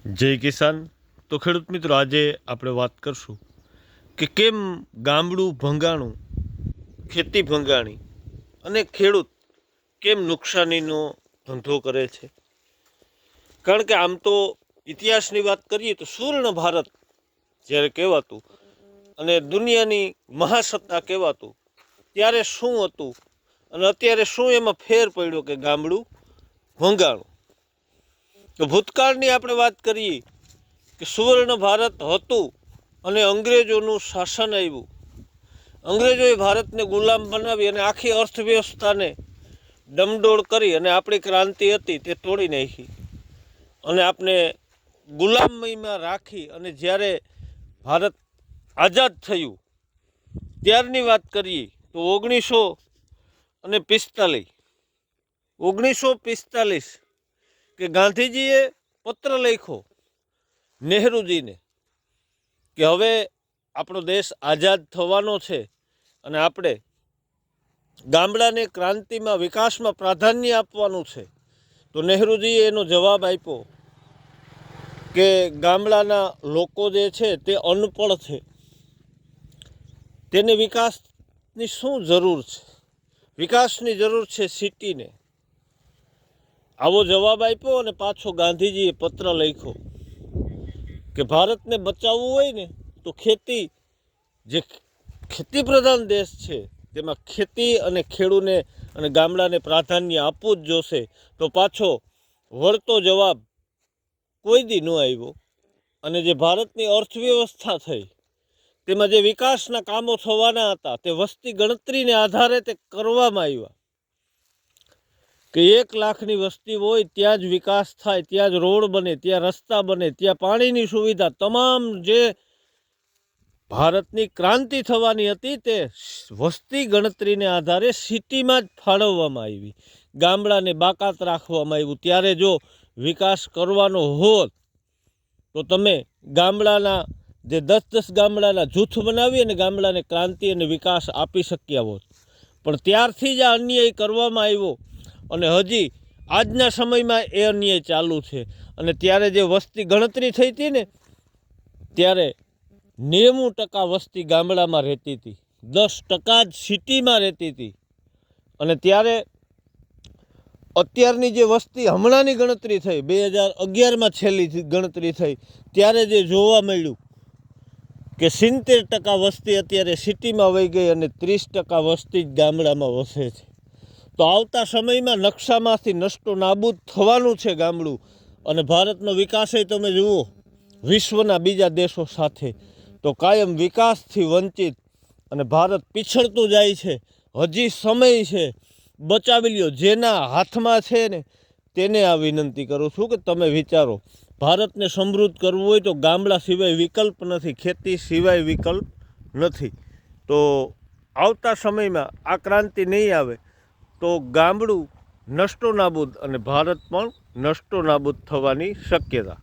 જય કિસાન. તો ખેડૂત મિત્રો, આજે આપણે વાત કરશું કે કેમ ગામડું ભંગાણું, ખેતી ભંગાણી અને ખેડૂત કેમ નુકસાનીનો ધંધો કરે છે. કારણ કે આમ તો ઇતિહાસની વાત કરીએ તો સુવર્ણ ભારત જ્યારે કહેવાતું અને દુનિયાની મહાસત્તા કહેવાતું, ત્યારે શું હતું અને અત્યારે શું એમાં ફેર પડ્યો કે ગામડું ભંગાણું. તો ભૂતકાળની આપણે વાત કરીએ કે સુવર્ણ ભારત હતું અને અંગ્રેજોનું શાસન આવ્યું. અંગ્રેજોએ ભારતને ગુલામ બનાવી અને આખી અર્થવ્યવસ્થાને ડમડોળ કરી અને આપણી ક્રાંતિ હતી તે તોડી નાખી અને આપણે ગુલામીમાં રાખી. અને જ્યારે ભારત આઝાદ થયું ત્યારની વાત કરીએ તો 1945 કે ગાંધીજીએ પત્ર લખ્યો નહેરુજીને કે હવે આપણો દેશ આઝાદ થવાનો છે અને આપણે ગામડાને ક્રાંતિમાં, વિકાસમાં પ્રાધાન્ય આપવાનું છે. તો નહેરુજીએ એનો જવાબ આપ્યો કે ગામડાના લોકો જે છે તે અનપઢ છે, તેને વિકાસની શું જરૂર છે, વિકાસની જરૂર છે સિટીને. આવો જવાબ આપ્યો અને પાછો ગાંધીજીએ પત્ર લખ્યો કે ભારતને બચાવવું હોય ને તો ખેતી, જે ખેતી પ્રધાન દેશ છે તેમાં ખેતી અને ખેડૂને અને ગામડાને પ્રાધાન્ય આપવું જ જોશે. તો પાછો વળતો જવાબ કોઈ દી ન આવ્યો. અને જે ભારતની અર્થવ્યવસ્થા થઈ તેમાં જે વિકાસના કામો થવાના હતા તે વસ્તી ગણતરીને આધારે તે કરવામાં આવ્યા કે 1 લાખની વસ્તી હોય ત્યાં જ વિકાસ થાય, ત્યાં જ રોડ બને, ત્યાં રસ્તા બને, ત્યાં પાણીની સુવિધા, તમામ જે ભારતની ક્રાંતિ થવાની હતી તે વસ્તી ગણતરીને આધારે સિટીમાં જ ફાળવવામાં આવી, ગામડાને બાકાત રાખવામાં આવ્યું. ત્યારે જો વિકાસ કરવાનો હોત તો તમે ગામડાના જે 10 ગામડાના જૂથ બનાવી અને ગામડાને ક્રાંતિ અને વિકાસ આપી શક્યા હોત. પણ ત્યારથી જ આ અન્યાય કરવામાં આવ્યો અને હજી આજના સમયમાં એ અન્યાય ચાલુ છે. અને ત્યારે જે વસ્તી ગણતરી થઈ હતી ને ત્યારે 90% વસ્તી ગામડામાં રહેતી હતી, 10% જ સિટીમાં રહેતી હતી. અને ત્યારે અત્યારની જે વસ્તી હમણાંની ગણતરી થઈ 2011માં છેલ્લી ગણતરી થઈ ત્યારે જે જોવા મળ્યું કે 70% વસ્તી અત્યારે સિટીમાં વહી ગઈ અને 30% વસ્તી જ ગામડામાં વસે છે. તો આવતા સમયમાં નકશામાંથી નષ્ટો નાબૂદ થવાનું છે ગામડું. અને ભારતનો વિકાસ તમે જુઓ વિશ્વના બીજા દેશો સાથે તો કાયમ વિકાસથી વંચિત અને ભારત પીછળતું જાય છે. હજી સમય છે, બચાવી લ્યો. જેના હાથમાં છે ને તેને આ વિનંતી કરું છું કે તમે વિચારો. ભારતને સમૃદ્ધ કરવું હોય તો ગામડા સિવાય વિકલ્પ નથી, ખેતી સિવાય વિકલ્પ નથી. તો આવતા સમયમાં આ ક્રાંતિ નહીં આવે તો ગામડું નષ્ટો નાબૂદ અને ભારત પણ નષ્ટો નાબૂદ થવાની શક્યતા.